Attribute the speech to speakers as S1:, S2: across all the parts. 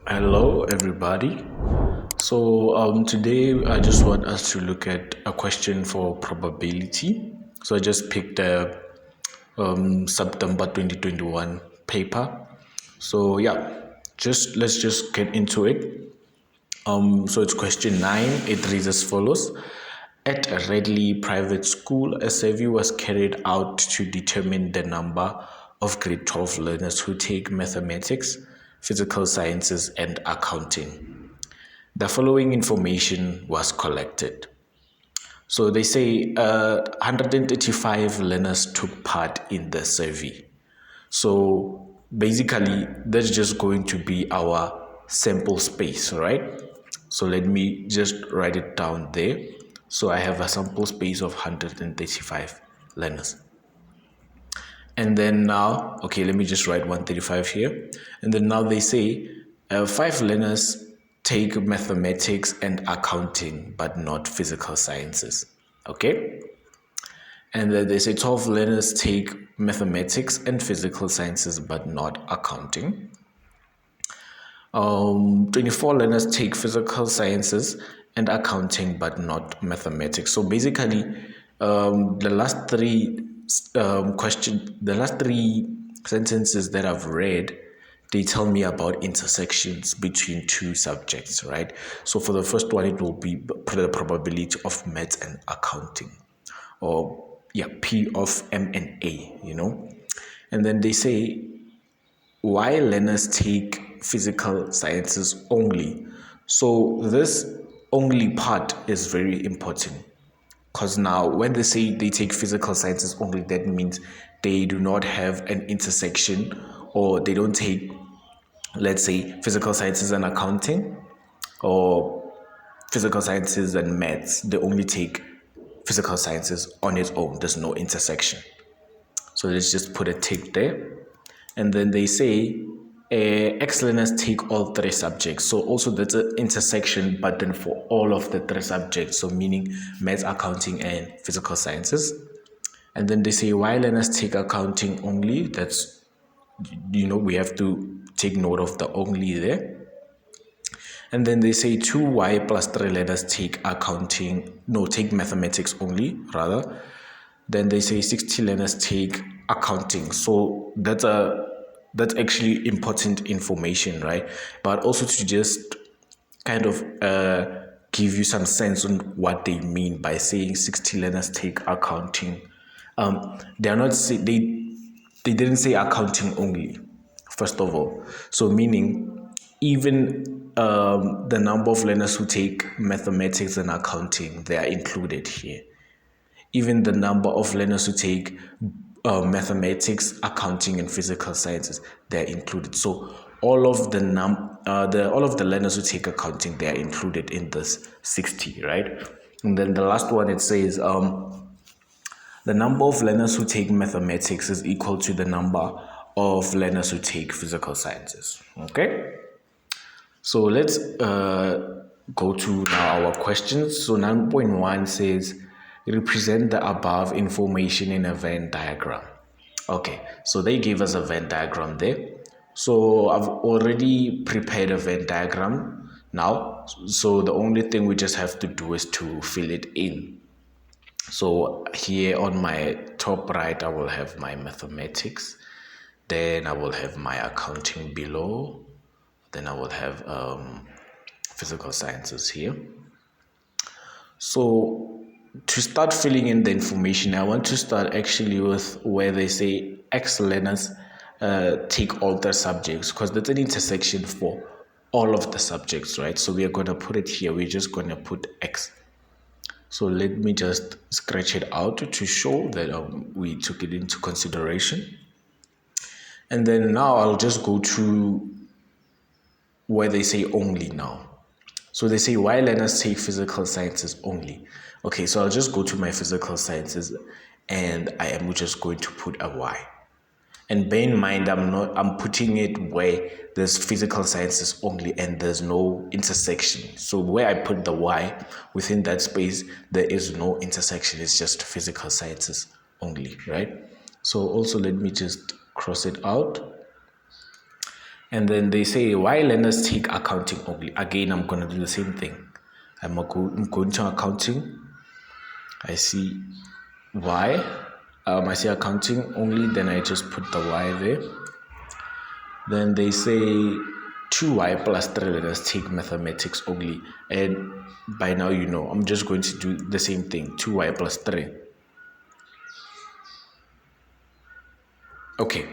S1: Hello, everybody. Today I just want us to look at a question for probability. So I just picked a September 2021 paper. So yeah, let's just get into it. So it's question 9. It reads as follows. At a Redley private school, a survey was carried out to determine the number of grade 12 learners who take mathematics, physical sciences, and accounting. The following information was collected. So they say 135 learners took part in the survey. So basically, that's just going to be our sample space, right? So let me just write it down there. So I have a sample space of 135 learners. And then now, okay, let me just write 135 here. And then now they say 5 learners take mathematics and accounting, but not physical sciences. Okay? And then they say 12 learners take mathematics and physical sciences, but not accounting. 24 learners take physical sciences and accounting, but not mathematics. So basically, the last three the last three sentences that I've read, they tell me about intersections between two subjects, right? So for the first one, it will be the probability of maths and accounting, or yeah, P of M and A, And then they say why learners take physical sciences only. So this only part is very important, because now when they say they take physical sciences only, that means they do not have an intersection, or they don't take, let's say, physical sciences and accounting, or physical sciences and maths. They only take physical sciences on its own. There's no intersection. So let's just put a tick there. And then they say X learners take all 3 subjects. So also that's an intersection, but then for all of the 3 subjects. So meaning maths, accounting, and physical sciences. And then they say Y learners take accounting only. That's, we have to take note of the only there. And then they say 2Y plus 3 learners take take mathematics only, rather. Then they say 60 learners take accounting. So that's actually important information, right? But also to just kind of give you some sense on what they mean by saying 60 learners take accounting. They didn't say accounting only, first of all. So meaning even the number of learners who take mathematics and accounting, they are included here. Even the number of learners who take mathematics, accounting, and physical sciences, they're included. So all of the learners who take accounting, they are included in this 60, right? And then the last one, it says the number of learners who take mathematics is equal to the number of learners who take physical sciences. Okay, so let's go to now our questions. So 9.1 says represent the above information in a Venn diagram. Okay, so they gave us a Venn diagram there. So I've already prepared a Venn diagram now. So the only thing we just have to do is to fill it in. So here on my top right, I will have my mathematics. Then I will have my accounting below. Then I will have physical sciences here. So to start filling in the information, I want to start actually with where they say X learners take all the subjects, because that's an intersection for all of the subjects, right? So we are going to put it here. We're just going to put X. So let me just scratch it out to show that we took it into consideration. And then now I'll just go to where they say only now. So they say why learners take physical sciences only. Okay, so I'll just go to my physical sciences and I am just going to put a Y. And bear in mind, I'm putting it where there's physical sciences only and there's no intersection. So where I put the Y, within that space, there is no intersection. It's just physical sciences only, right? So also let me just cross it out. And then they say, why learners take accounting only? Again, I'm going to do the same thing. I'm going to accounting. I see y. I see accounting only, then I just put the y there. Then they say 2y plus 3 learners take mathematics only. And by now, you know, I'm just going to do the same thing, 2y plus 3. Okay.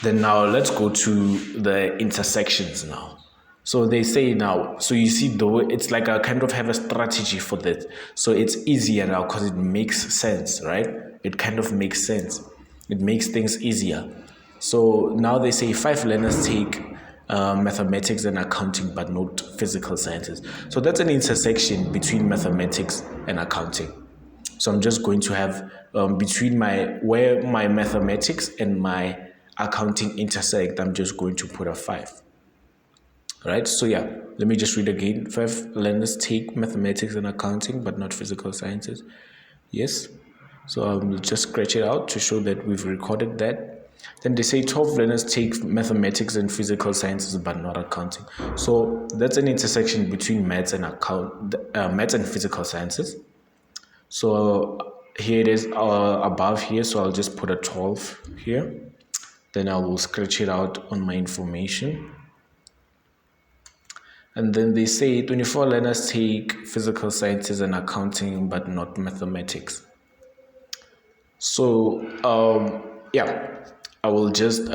S1: Then now let's go to the intersections now. So they say now, so you see, though, it's like I kind of have a strategy for that. So it's easier now because it makes sense, right? It kind of makes sense. It makes things easier. So now they say 5 learners take mathematics and accounting, but not physical sciences. So that's an intersection between mathematics and accounting. So I'm just going to have between where my mathematics and my accounting intersect, I'm just going to put a 5. Right? So yeah, let me just read again. 5 learners take mathematics and accounting, but not physical sciences. Yes. So I'll just scratch it out to show that we've recorded that. Then they say 12 learners take mathematics and physical sciences, but not accounting. So that's an intersection between maths and maths and physical sciences. So here it is above here. So I'll just put a 12 here. Then I will scratch it out on my information. And then they say 24 learners take physical sciences and accounting, but not mathematics. So, yeah, I will just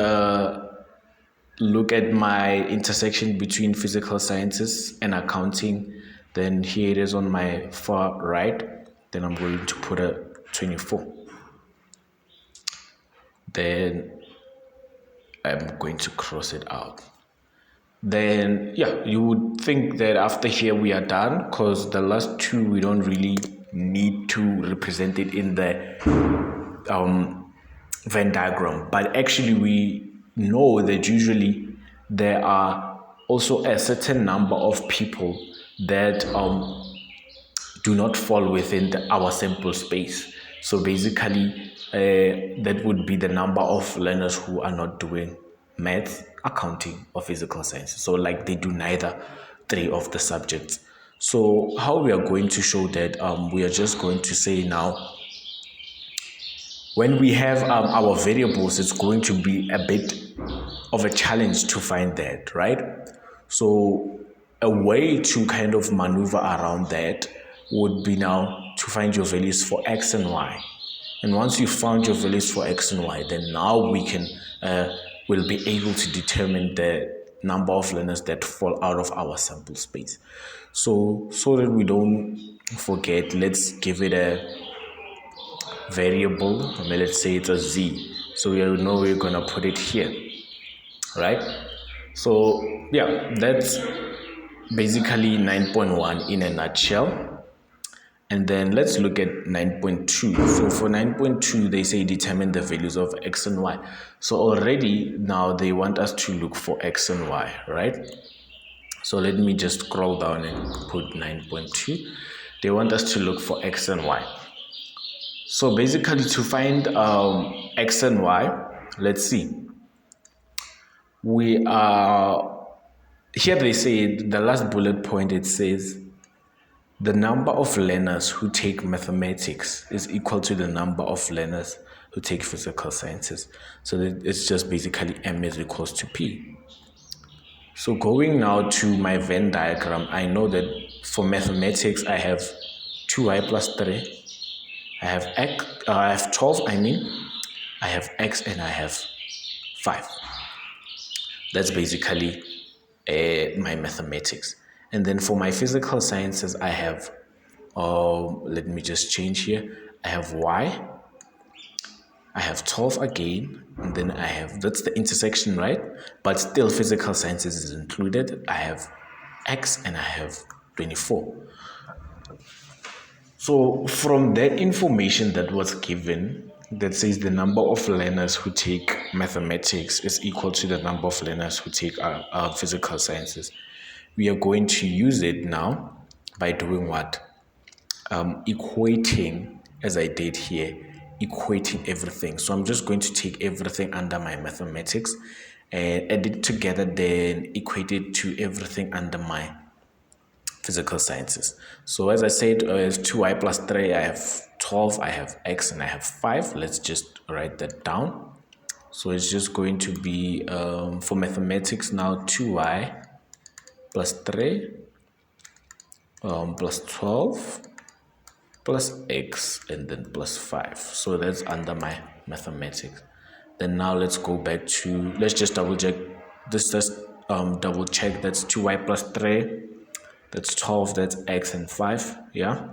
S1: look at my intersection between physical sciences and accounting. Then here it is on my far right. Then I'm going to put a 24. Then I'm going to cross it out. Then yeah, you would think that after here we are done, because the last two we don't really need to represent it in the Venn diagram, but actually we know that usually there are also a certain number of people that do not fall within our sample space. So basically that would be the number of learners who are not doing math, accounting, or physical science. So like they do neither 3 of the subjects. So how we are going to show that, we are just going to say now, when we have our variables, it's going to be a bit of a challenge to find that, right? So a way to kind of maneuver around that would be now to find your values for x and y. And once you found your values for x and y, then now we can will be able to determine the number of learners that fall out of our sample space. So that we don't forget, let's give it a variable. Let's say it's a z. So we know we're gonna put it here, right? So yeah, that's basically 9.1 in a nutshell. And then let's look at 9.2. So for 9.2, they say determine the values of x and y. So already now they want us to look for x and y, right? So let me just scroll down and put 9.2. They want us to look for x and y. So basically to find x and y, let's see. We are, here they say, the last bullet point, it says, the number of learners who take mathematics is equal to the number of learners who take physical sciences. So it's just basically M is equals to P. So going now to my Venn diagram, I know that for mathematics, I have 2y plus 3. I have 12, I have x, and I have 5. That's basically my mathematics. And then for my physical sciences, I have, let me just change here. I have y, I have 12 again, and then I have, that's the intersection, right? But still physical sciences is included. I have x and I have 24. So from that information that was given, that says the number of learners who take mathematics is equal to the number of learners who take physical sciences, we are going to use it now by doing what? Equating, as I did here, equating everything. So I'm just going to take everything under my mathematics and add it together, then equate it to everything under my physical sciences. So as I said, it's 2y plus 3, I have 12, I have x, and I have 5. Let's just write that down. So it's just going to be, for mathematics now, 2y plus 3 plus 12 plus x, and then plus 5. So that's under my mathematics. Then now let's go back to, let's just double check this. Just double check, that's 2y plus 3, that's 12, that's x, and 5. Yeah.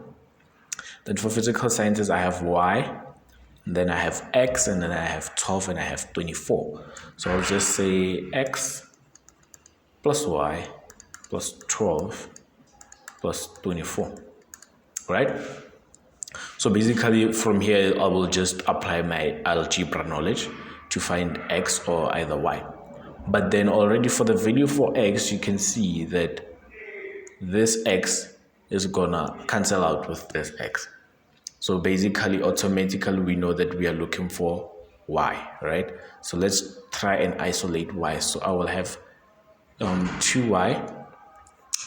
S1: Then for physical sciences, I have y, and then I have x, and then I have 12, and I have 24. So I'll just say x plus y plus 12 plus 24, right? So basically from here, I will just apply my algebra knowledge to find x or either y. But then already for the value for x, you can see that this x is gonna cancel out with this x. So basically, automatically, we know that we are looking for y, right? So let's try and isolate y. So I will have 2y,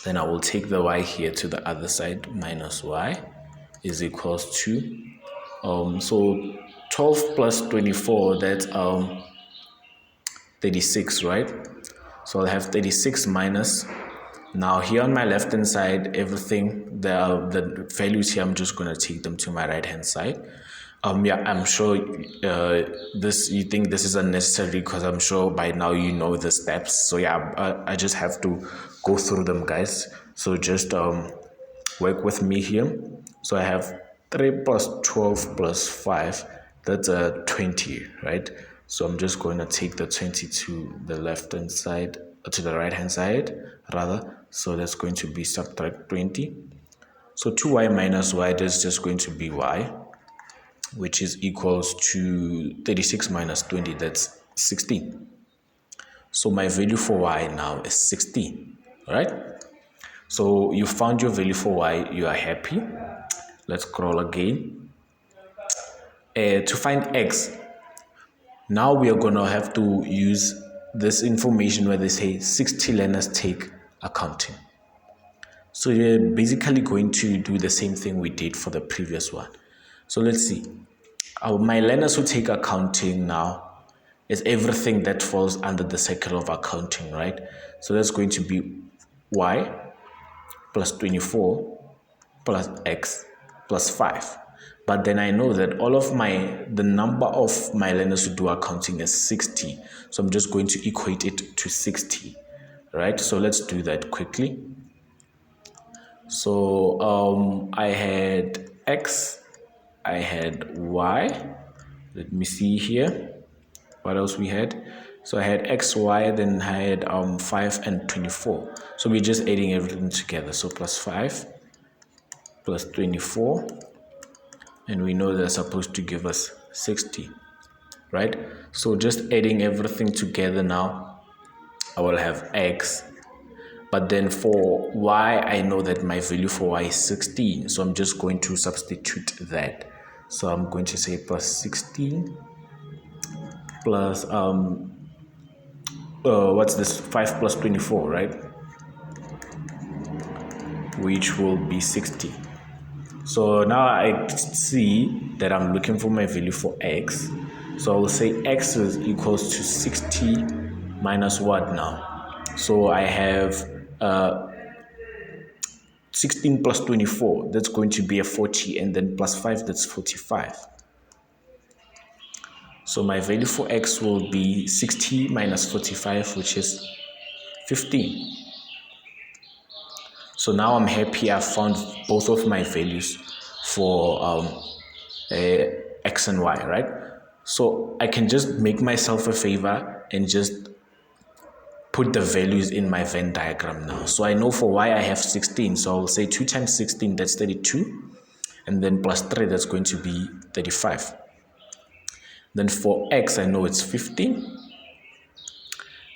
S1: then I will take the y here to the other side, minus y is equals to, so 12 plus 24, that's 36, right? So I'll have 36 minus, now here on my left hand side, everything, the values here, I'm just going to take them to my right hand side. Yeah, I'm sure you think this is unnecessary because I'm sure by now you know the steps. So yeah, I just have to go through them, guys. So just work with me here. So I have 3 plus 12 plus 5, that's 20, right? So I'm just going to take the 20 to the left hand side, to the right hand side rather. So that's going to be subtract 20. So 2y minus y, that's just going to be y, which is equals to 36 minus 20, that's 16. So my value for y now is 16, right? So you found your value for y, you are happy. Let's scroll again. To find x, now we are going to have to use this information where they say 60 learners take accounting. So you're basically going to do the same thing we did for the previous one. So let's see. My learners who take accounting now is everything that falls under the circle of accounting, right? So that's going to be y plus 24 plus x plus 5. But then I know that the number of my learners who do accounting is 60. So I'm just going to equate it to 60, right? So let's do that quickly. So I had x, I had y. Let me see here. What else we had? So I had x, y, then I had 5 and 24. So we're just adding everything together. So plus 5 plus 24. And we know they're supposed to give us 60, right? So just adding everything together now, I will have x. But then for y, I know that my value for y is 16. So I'm just going to substitute that. So I'm going to say plus 16 plus, what's this? 5 plus 24, right? Which will be 60. So now I see that I'm looking for my value for x. So I will say x is equals to 60 minus what now? So I have 16 plus 24, that's going to be a 40, and then plus 5, that's 45. So my value for x will be 60 minus 45, which is 15. So now I'm happy I found both of my values for x and y, right? So I can just make myself a favor and just put the values in my Venn diagram now. So I know for y I have 16, so I'll say 2 times 16, that's 32, and then plus 3, that's going to be 35. Then for x, I know it's 15,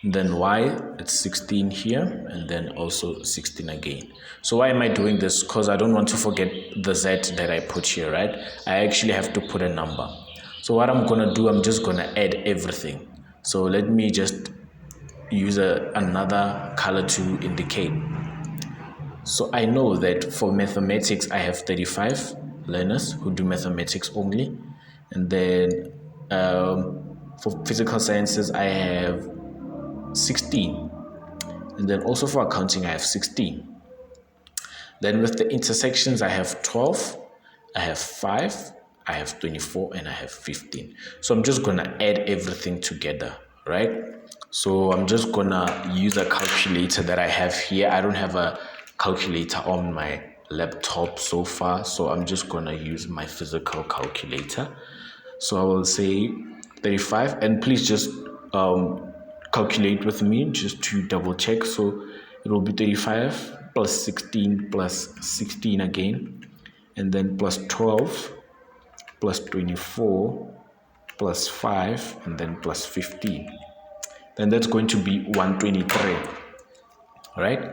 S1: then y, it's 16 here, and then also 16 again. So why am I doing this? Because I don't want to forget the z that I put here, right? I actually have to put a number. So what I'm going to do, I'm just going to add everything. So let me just use another color to indicate. So I know that for mathematics, I have 35 learners who do mathematics only. And then for physical sciences, I have 16. And then also for accounting, I have 16. Then with the intersections, I have 12, I have 5, I have 24, and I have 15. So I'm just going to add everything together, right? So I'm just going to use a calculator that I have here. I don't have a calculator on my laptop so far, so I'm just going to use my physical calculator. So I will say 35, and please just calculate with me just to double check. So it will be 35 plus 16 plus 16 again, and then plus 12 plus 24 plus 5, and then plus 15. Then that's going to be 123, right?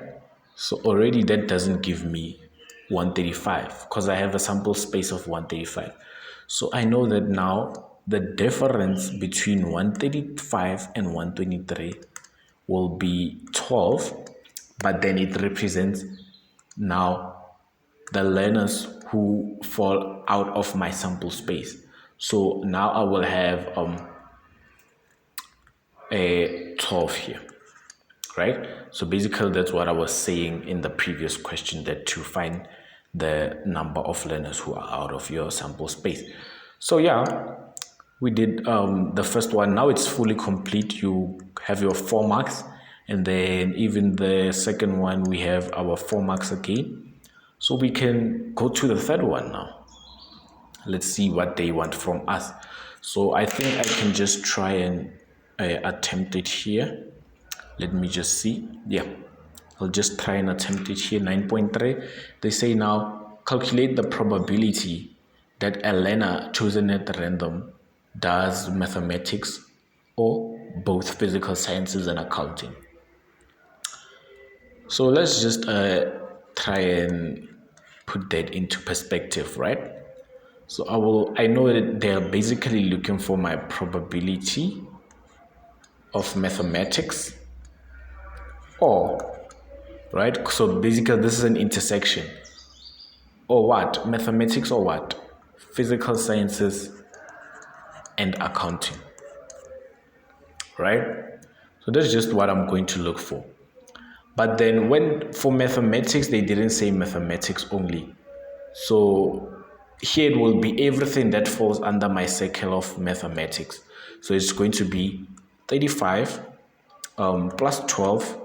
S1: So already that doesn't give me 135 because I have a sample space of 135. So I know that now the difference between 135 and 123 will be 12, but then it represents now the learners who fall out of my sample space. So now I will have a 12 here, right? So basically that's what I was saying in the previous question, that to find the number of learners who are out of your sample space. So yeah, we did the first one. Now it's fully complete. You have your 4 marks, and then even the second one, we have our 4 marks again. So we can go to the third one now. Let's see what they want from us. So I think I can just try and attempt it here. Let me just see. Yeah, I'll just try and attempt it here. 9.3. They say now calculate the probability that a learner chosen at random does mathematics or both physical sciences and accounting. So let's just try and put that into perspective, right? So I know that they're basically looking for my probability of mathematics, or, right? So basically this is an intersection, or what? Mathematics or what? Physical sciences and accounting, right? So that's just what I'm going to look for. But then when for mathematics, they didn't say mathematics only. So here it will be everything that falls under my circle of mathematics. So it's going to be 35 plus 12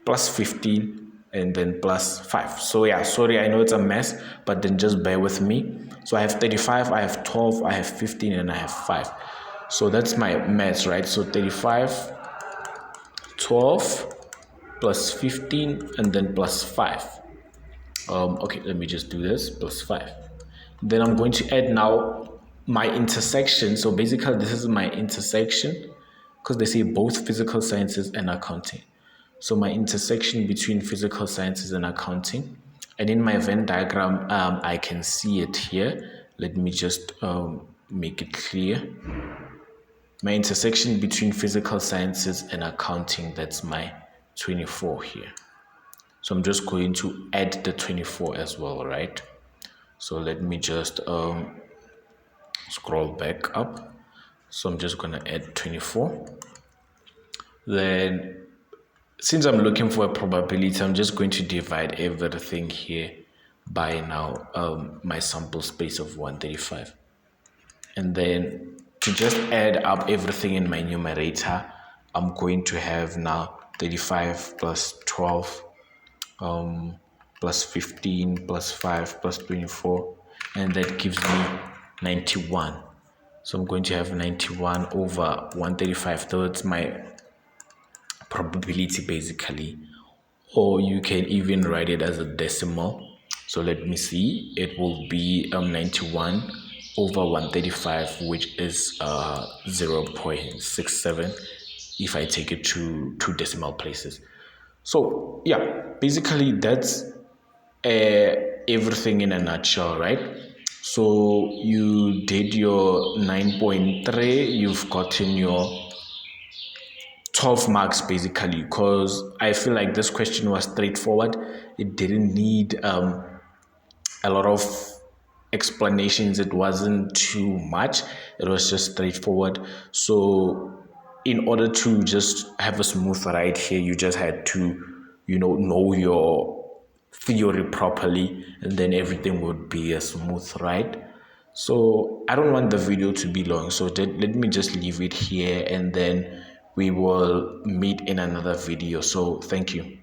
S1: plus 15 and then plus 5. So yeah, sorry, I know it's a mess, but then just bear with me. So I have 35, I have 12, I have 15, and I have 5. So that's my maths, right? So 35, 12 plus 15, and then plus 5. Okay, let me just do this, plus 5. Then I'm going to add now my intersection. So basically this is my intersection because they say both physical sciences and accounting. So my intersection between physical sciences and accounting. And in my Venn diagram, I can see it here. Let me just make it clear. My intersection between physical sciences and accounting, that's my 24 here. So I'm just going to add the 24 as well, right? So let me just scroll back up. So I'm just going to add 24. Then since I'm looking for a probability, I'm just going to divide everything here by now my sample space of 135. And then to just add up everything in my numerator, I'm going to have now 35 plus 12 plus 15 plus 5 plus 24, and that gives me 91. So I'm going to have 91 over 135. That's my probability basically, or you can even write it as a decimal. So let me see, it will be 91 over 135, which is 0.67 if I take it to 2 decimal places. So yeah, basically that's everything in a nutshell, right? So you did your 9.3, you've gotten your 12 marks basically, because I feel like this question was straightforward. It didn't need a lot of explanations. It wasn't too much. It was just straightforward. So in order to just have a smooth ride here, you just had to, know your theory properly, and then everything would be a smooth ride. So I don't want the video to be long, so let me just leave it here, and then we will meet in another video. So thank you.